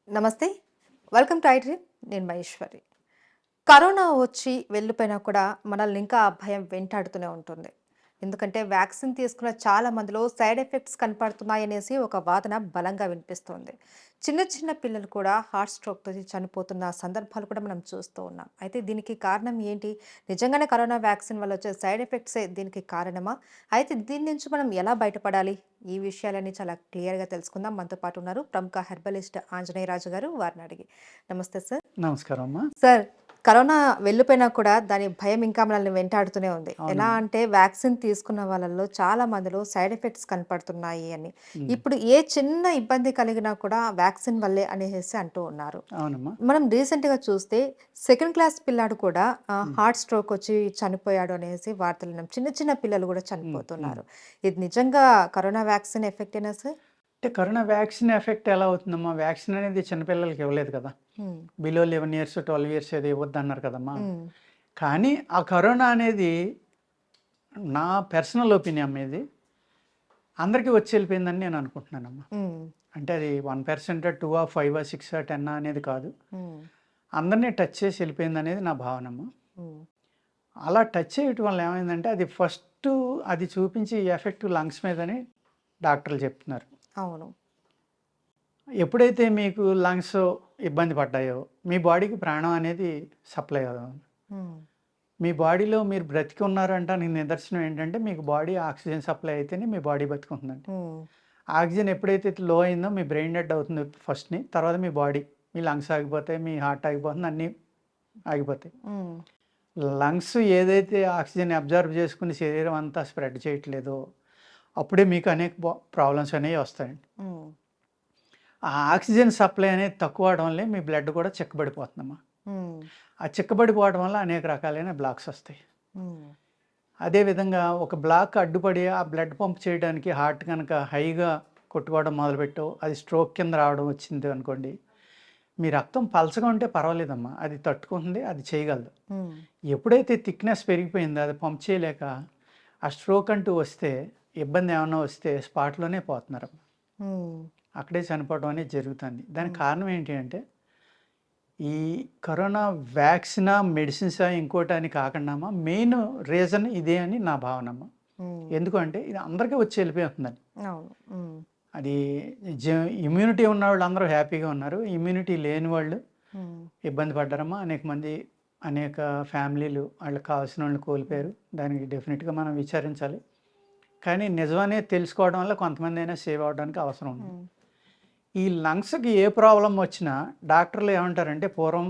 నమస్తే. Welcome to iDream. నేను Maheshwari. Corona వచ్చి వెళ్ళిపోయినా కూడా మనల్ని ఇంకా ఆ భయం వెంటాడుతూనే ఉంటుంది. ఎందుకంటే వ్యాక్సిన్ తీసుకున్న చాలా మందిలో సైడ్ ఎఫెక్ట్స్ కనపడుతున్నాయనేసి ఒక వాదన బలంగా వినిపిస్తోంది. చిన్న చిన్న పిల్లలు కూడా హార్ట్ స్ట్రోక్‌తో చనిపోతున్న సందర్భాలు కూడా మనం చూస్తూ ఉన్నాం. అయితే దీనికి కారణం ఏంటి? నిజంగానే కరోనా వ్యాక్సిన్ వల్ల వచ్చే సైడ్ ఎఫెక్ట్సే దీనికి కారణమా? అయితే దీని నుంచి మనం ఎలా బయటపడాలి? ఈ విషయాలన్నీ చాలా క్లియర్‌గా తెలుసుకుందాం. మనతో పాటు ఉన్నారు ప్రముఖ హెర్బలిస్ట్ ఆంజనేయరాజు గారు. వారిని అడిగి నమస్తే సార్. నమస్కారం అమ్మా. సార్, కరోనా వెళ్ళిపోయినా కూడా దాని భయం ఇంకా మనల్ని వెంటాడుతూనే ఉంది. ఎలా అవునమ్మా. అంటే వ్యాక్సిన్ తీసుకున్న వాళ్ళలో చాలా మందిలో సైడ్ ఎఫెక్ట్స్ కనపడుతున్నాయి అని. హ్మ్. ఇప్పుడు ఏ చిన్న ఇబ్బంది కలిగినా కూడా వ్యాక్సిన్ వల్లే అనేసి అంటూ ఉన్నారు. అవునమ్మా. మనం రీసెంట్‌గా చూస్తే సెకండ్ క్లాస్ పిల్లాడు కూడా హ్మ్. హార్ట్ స్ట్రోక్ వచ్చి చనిపోయాడు అనేసి వార్తలు విన్నాం. చిన్న చిన్న పిల్లలు కూడా హ్మ్. హ్మ్. చనిపోతున్నారు. ఇది నిజంగా కరోనా వ్యాక్సిన్ ఎఫెక్టేనా సార్? అంటే కరోనా వ్యాక్సిన్ ఎఫెక్ట్ ఎలా అవుతుందమ్మా? వ్యాక్సిన్ అనేది చిన్నపిల్లలకి ఇవ్వలేదు కదా! హ్మ్. బిలో 11 ఇయర్స్, 12 ఇయర్స్ ఏదో ఇవ్వద్దన్నారు కదమ్మా! హ్మ్. కానీ ఆ కరోనా అనేది నా పర్సనల్ ఒపీనియన్ ఇది. అందరికీ వచ్చి వెళ్ళిపోయిందని నేను అనుకుంటున్నానమ్మా. హ్మ్. అంటే అది 1%, 2, 5, 6, 10 అనేది కాదు. హ్మ్. అందరిని టచ్ చేసి వెళ్ళిపోయిందనేది నా భావనమ్మా. హ్మ్. అలా టచ్ చేయటం వల్ల ఏమైందంటే అది ఫస్టు అది చూపించే ఎఫెక్ట్ లంగ్స్ మీదని డాక్టర్లు చెప్తున్నారు. అవును. ఎప్పుడైతే మీకు లంగ్స్ ఇబ్బంది పడ్డాయో, మీ బాడీకి ప్రాణం అనేది సప్లై అవ్వదు. హ్మ్. మీ బాడీలో మీరు బ్రతికి ఉన్నారంటానికి నిదర్శనం ఏంటంటే, మీకు బాడీ ఆక్సిజన్ సప్లై అయితేనే మీ బాడీ బతికుంటుందండి. హ్మ్. ఆక్సిజన్ ఎప్పుడైతే లో అయిందో మీ బ్రెయిన్ డెడ్ అవుతుంది ఫస్ట్‌ని. తర్వాత మీ బాడీ. మీ లంగ్స్ ఆగిపోతాయి, మీ హార్ట్ ఆగిపోతుంది, అన్నీ ఆగిపోతాయి. హ్మ్. లంగ్స్ ఏదైతే ఆక్సిజన్ అబ్జర్వ్ చేసుకుని శరీరం అంతా స్ప్రెడ్ చేయట్లేదో, అప్పుడే మీకు అనేక ప్రాబ్లమ్స్ అనేవి వస్తాయండి. హ్మ్. ఆ ఆక్సిజన్ సప్లై అనేది తక్కువ అవ్వడం వల్లే మీ బ్లడ్ కూడా చిక్కబడిపోతుందమ్మా. హ్మ్. ఆ చిక్కబడిపోవడం వల్ల అనేక రకాలైన బ్లాక్స్ వస్తాయి. హ్మ్. అదేవిధంగా ఒక బ్లాక్ అడ్డుపడి ఆ బ్లడ్ పంప్ చేయడానికి హార్ట్ కనుక హైగా కొట్టుకోవడం మొదలుపెట్టో, అది స్ట్రోక్ కింద రావడం వచ్చింది అనుకోండి, మీ రక్తం పలచగా ఉంటే పర్వాలేదమ్మా. అది తట్టుకుంటుంది, అది చేయగలదు. హ్మ్. ఎప్పుడైతే థిక్‌నెస్ పెరిగిపోయిందో అది పంప్ చేయలేక, ఆ స్ట్రోక్ అంటూ వస్తే, ఇబ్బంది ఏమన్నా వస్తే స్పాట్‌లోనే పోతున్నారమ్మా. హ్మ్. అక్కడే చనిపోవడం అనేది జరుగుతుంది. దానికి హ్మ్. కారణం ఏంటి అంటే ఈ కరోనా వ్యాక్సినా, మెడిసిన్సా ఇంకోటని కాకుండామా మెయిన్ రీజన్ ఇదే అని నా భావనమ్మ. హ్మ్. ఎందుకంటే ఇది అందరికీ వచ్చి వెళ్ళిపోతుందండి. అవును. హ్మ్. అది జ ఇమ్యూనిటీ ఉన్నవాళ్ళు అందరూ హ్యాపీగా ఉన్నారు. ఇమ్యూనిటీ లేని వాళ్ళు హ్మ్. ఇబ్బంది పడ్డారమ్మా. అనేక మంది, అనేక ఫ్యామిలీలు వాళ్ళకి కావాల్సినోళ్ళని హ్మ్. కోల్పోయారు. దానికి డెఫినిట్‌గా మనం విచారించాలి. కానీ నిజమనేది తెలుసుకోవడం వల్ల కొంతమందైనా సేవ్ అవ్వడానికి అవసరం ఉంది. హ్మ్. ఈ లంగ్స్‌కి ఏ ప్రాబ్లమ్ వచ్చినా డాక్టర్లు ఏమంటారంటే పూర్వం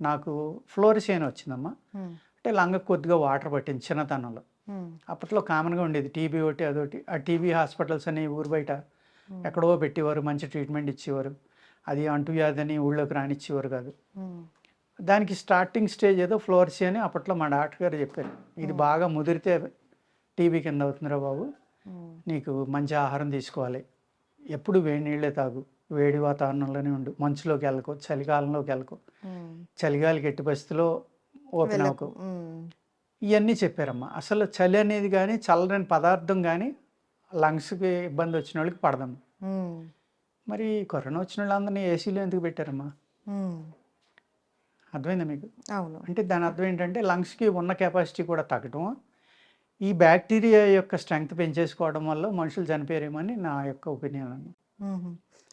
నాకు ఫ్లోరిసిన్ వచ్చిందమ్మా. హ్మ్. అంటే లంగ్‌కి కొద్దిగా వాటర్ పట్టింది చిన్నతనంలో. హ్మ్. అప్పట్లో కామన్‌గా ఉండేది. టీబీ ఒకటి అదోటి. ఆ టీబీ హాస్పిటల్స్ అని ఊరు బయట హ్మ్. ఎక్కడో పెట్టేవారు. మంచి ట్రీట్మెంట్ ఇచ్చేవారు. అది అంటువ్యాధని ఊళ్ళోకి రానిచ్చేవారు కాదు. హ్మ్. దానికి స్టార్టింగ్ స్టేజ్ ఏదో ఫ్లోరిసి అని అప్పట్లో మా డాక్టర్ గారు చెప్పారు. ఇది హ్మ్. బాగా ముదిరితే టీబీ కింద అవుతుందిరా బాబు. హ్మ్. నీకు మంచి ఆహారం తీసుకోవాలి. ఎప్పుడు వేడి నీళ్ళే తాగు. వేడి వాతావరణంలోనే ఉండు. మంచులోకి వెళ్ళకు. చలికాలంలోకి వెళ్ళకు. హ్మ్. చలిగాలికి ఎట్టి పరిస్థితిలో ఓపెన్ వెళ్ళకు. అవ్వకు. హ్మ్. ఇయన్నీ చెప్పారమ్మా. అసలు చలి అనేది గానీ, చల్లని పదార్థం గానీ, లంగ్స్‌కి ఇబ్బందొచ్చినోళ్ళకి పడదమ్మా. హ్మ్. మరి కరోనా వచ్చినోళ్ళందరిని ఏసీలో ఎందుకు పెట్టారమ్మా? హ్మ్. అర్థమైందా మీకు? అవును. అంటే దాని అర్థం ఏంటంటే, లంగ్స్‌కి ఉన్న కెపాసిటీ కూడా తగ్గటం, ఈ బ్యాక్టీరియా యొక్క స్ట్రెంగ్త్ పెంచేసుకోవడం వల్ల మనుషులు చనిపోయారేమో అని నా యొక్క ఒపీనియన్ అమ్మా. హుహు.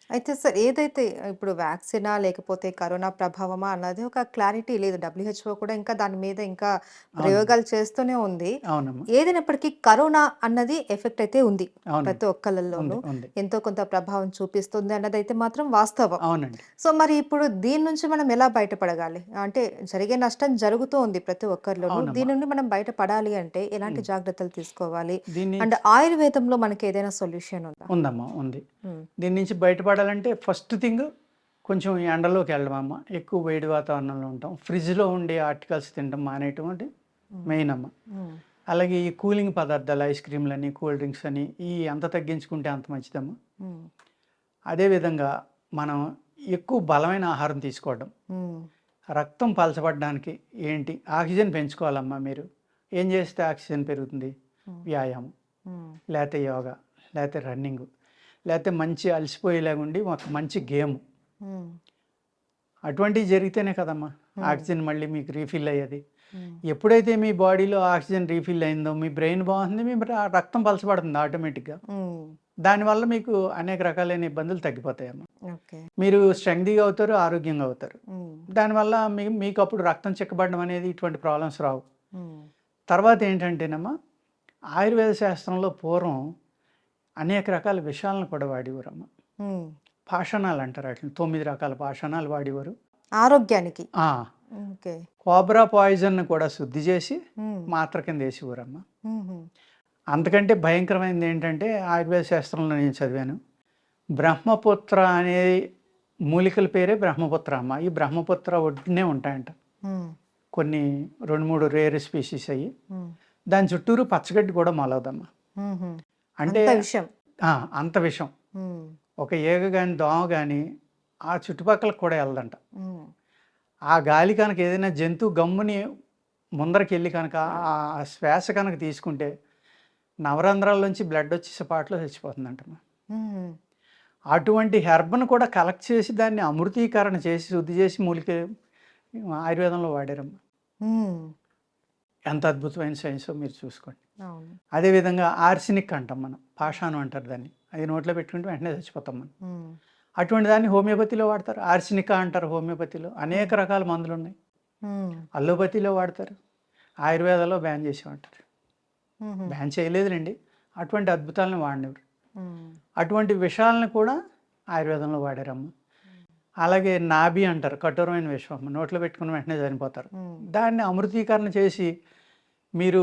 అయితే సార్, ఏదైతే ఇప్పుడు వ్యాక్సినా లేకపోతే కరోనా ప్రభావమా అన్నది ఒక క్లారిటీ లేదు. డబ్ల్యూహెచ్ఓ కూడా ఇంకా దాని మీద ఇంకా అవునమ్మా. ప్రయోగాలు చేస్తూనే ఉంది. అవునమ్మా. ఏదైనప్పటికీ కరోనా అన్నది ఎఫెక్ట్ అయితే ఉంది. అవునండి. ప్రతి ఒక్కళ్ళలోనూ ఉంది. ఉంది. ఎంతో కొంత ప్రభావం చూపిస్తుంది అన్నదైతే మాత్రం వాస్తవం. అవునండి. సో, మరి ఇప్పుడు దీని నుంచి మనం ఎలా బయటపడగాలి? అంటే జరిగే నష్టం జరుగుతూ ఉంది ప్రతి ఒక్కరిలోనూ. అవునమ్మా. దీని నుండి మనం బయటపడాలి అంటే ఎలాంటి హ్మ్. జాగ్రత్తలు తీసుకోవాలి? దీన్ని అండ్ ఆయుర్వేదంలో మనకేదైనా సొల్యూషన్ ఉందా? ఉందమ్మా. ఉంది. హ్మ్. దీని నుంచి బయటపడాలంటే ఫస్ట్ థింగ్ కొంచెం ఎండలోకి వెళ్ళడమమ్మ. ఎక్కువ వేడి వాతావరణంలో ఉంటాం. ఫ్రిడ్జ్‌లో ఉండే ఆర్టికల్స్ తినడం మానేయటం అంటే హ్మ్. మెయిన్ అమ్మ. హ్మ్. అలాగే ఈ కూలింగ్ పదార్థాలు ఐస్ క్రీమ్‌లని, కూల్ డ్రింక్స్ అని ఎంత తగ్గించుకుంటే అంత మంచిదమ్మ. హ్మ్. అదేవిధంగా మనం ఎక్కువ బలమైన ఆహారం తీసుకోవడం. హ్మ్. రక్తం పలచబడడానికి ఏంటి ఆక్సిజన్ పెంచుకోవాలమ్మా మీరు. ఏం చేస్తే ఆక్సిజన్ పెరుగుతుంది? హ్మ్. వ్యాయామం, హ్మ్. లేతే యోగా, లేతే రన్నింగు, లేతే మంచి అలసిపోయేలాగుండి ఒక మంచి గేము. హ్మ్. అటువంటివి జరిగితేనే కదమ్మా ఉమ్, ఆక్సిజన్ మళ్ళీ మీకు రీఫిల్ అయ్యేది. ఉమ్, ఎప్పుడైతే మీ బాడీలో ఆక్సిజన్ రీఫిల్ అయిందో మీ బ్రెయిన్ బాగుంది, మీ రక్తం పలచబడుతుంది ఆటోమేటిక్గా. ఉమ్, దానివల్ల మీకు అనేక రకాలైన ఇబ్బందులు తగ్గిపోతాయమ్మా. ఓకే. మీరు స్ట్రెంగ్తీగా అవుతారు, ఆరోగ్యంగా అవుతారు. ఉమ్, దానివల్ల మీకు అప్పుడు రక్తం చిక్కబడడం అనేది ఇటువంటి ప్రాబ్లమ్స్ రావు. ఉమ్, తర్వాత ఏంటంటేనమ్మా, ఆయుర్వేద శాస్త్రంలో పూర్వం అనేక రకాల విషాలను కూడా వాడేవారమ్మ. ఉమ్. పాషాణాలు అంటారు వాటిని. 9 రకాల పాషాణాలు వాడేవారు. ఆరోగ్యానికి. ఆ, ఓకే. కోబ్రా పాయిజన్ కూడా శుద్ధి చేసి ఉమ్, మాత్ర కింద వేసేవారమ్మ. ఉమ్, అంతకంటే భయంకరమైనది ఏంటంటే ఆయుర్వేద శాస్త్రంలో నేను చదివాను, బ్రహ్మపుత్ర అనే మూలికల పేరే బ్రహ్మపుత్ర అమ్మ. ఈ బ్రహ్మపుత్ర ఒడ్డునే ఉంటాయంట ఉమ్, కొన్ని 2-3 రేర్ స్పీషీస్ అయ్యి. ఉమ్, దాని చుట్టూరు పచ్చగడ్డి కూడా మొలవదమ్మా. ఉమ్. అంటే అంత విషయం. అంత విషం. ఉమ్, ఒక ఈగ కానీ దోమ కానీ ఆ చుట్టుపక్కలకు కూడా వెళ్ళదంట. ఉమ్, ఆ గాలి కనుక ఏదైనా జంతువు గమ్ముని ముందరికి వెళ్ళి కనుక ఆ శ్వాస కనుక తీసుకుంటే నవరంధ్రాల్లోంచి బ్లడ్ వచ్చి స్పాట్లో చచ్చిపోతుందంటమ్మా. ఉమ్, అటువంటి హెర్బ్ను కూడా కలెక్ట్ చేసి దాన్ని అమృతీకరణ చేసి శుద్ధి చేసి మూలిక ఆయుర్వేదంలో వాడారమ్మా. ఉమ్. ఎంత అద్భుతమైన సైన్సో మీరు చూసుకోండి. అవును. అదేవిధంగా ఆర్సినిక్ అంటాం మనం, పాషాణం అంటారు దాన్ని. అది నోట్లో పెట్టుకుంటే వెంటనే చచ్చిపోతాం మనం. ఉమ్, అటువంటి దాన్ని హోమియోపతిలో వాడతారు. ఆర్సినికా అంటారు హోమియోపతిలో. అనేక రకాల మందులు ఉన్నాయి. ఉమ్, అల్లోపతిలో వాడతారు. ఆయుర్వేదంలో బ్యాన్ చేసేవాటారు. ఉమ్, బ్యాన్ చేయలేదులేండి, అటువంటి అద్భుతాలను వాడినవారు. ఉమ్, అటువంటి విషయాలను కూడా ఆయుర్వేదంలో వాడారమ్మ. అలాగే నాభి అంటారు, కఠోరమైన విషం అమ్మ. నోట్లో పెట్టుకుని వెంటనే చనిపోతారు. ఉమ్. దాన్ని అమృతీకరణ చేసి మీరు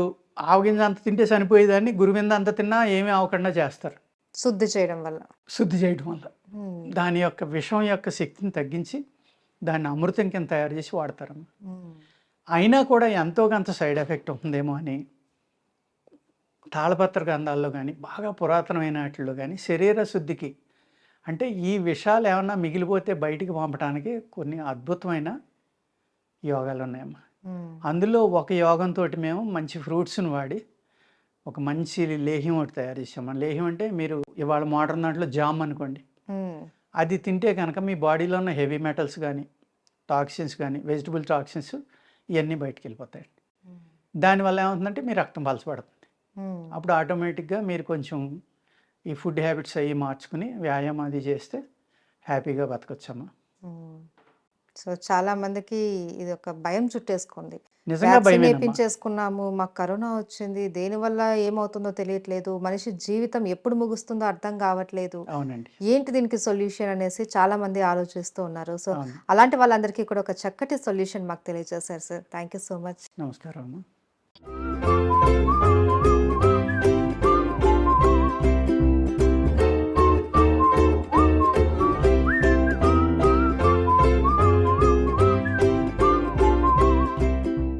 ఆవగింజ అంత తింటే చనిపోయేదాన్ని గురువింద అంత తిన్నా ఏమీ అవ్వకుండా చేస్తారు శుద్ధి చేయడం వల్ల. శుద్ధి చేయడం వల్ల. ఉమ్, దాని యొక్క విషం యొక్క శక్తిని తగ్గించి దాన్ని అమృతం కింద తయారు చేసి వాడతారమ్మ. ఉమ్, అయినా కూడా ఎంతో కొంత సైడ్ ఎఫెక్ట్ ఉంటుందేమో అని తాళపత్ర గ్రంథాల్లో కానీ బాగా పురాతనమైన వాటిల్లో కానీ శరీర శుద్ధికి, అంటే ఈ విషాలు ఏమన్నా మిగిలిపోతే బయటికి పంపడానికి కొన్ని అద్భుతమైన యోగాలు ఉన్నాయమ్మా. ఉమ్, అందులో ఒక యోగంతో మేము మంచి ఫ్రూట్స్ని వాడి ఒక మంచి లేహ్యం ఒకటి తయారు చేసాము. లేహ్యం అంటే మీరు ఇవాళ మోడర్న్ దాంట్లో జామ్ అనుకోండి, ఉమ్, అది తింటే కనుక మీ బాడీలో ఉన్న హెవీ మెటల్స్ కానీ టాక్సిన్స్ కానీ వెజిటబుల్ టాక్సిన్స్ ఇవన్నీ బయటికి వెళ్ళిపోతాయి. ఉమ్, దానివల్ల ఏమవుతుందంటే మీ రక్తం పలచబడుతుంది. ఉమ్. అప్పుడు ఆటోమేటిక్గా మీరు కొంచెం ఈ ఫుడ్ హ్యాబిట్స్ అవి మార్చుకుని వ్యాయామం అది చేస్తే హ్యాపీగా బతకొచ్చమ్మా. ఉమ్. సో చాలా మందికి ఇది ఒక భయం చుట్టేసుకుంది. నిజంగా వ్యాక్సిన్ భయమేనమ్మా. వేయించేసుకున్నాము, మాకు కరోనా వచ్చింది, దేనివల్ల ఏమవుతుందో తెలియట్లేదు, మనిషి జీవితం ఎప్పుడు ముగుస్తుందో అర్థం కావట్లేదు, అవునండి. ఏంటి దీనికి సొల్యూషన్ అనేసి చాలా మంది ఆలోచిస్తూ ఉన్నారు. సో అవును. అలాంటి వాళ్ళందరికీ కూడా ఒక చక్కటి సొల్యూషన్ మాకు తెలియజేశారు sir. Thank you so much. నమస్కారం అమ్మా.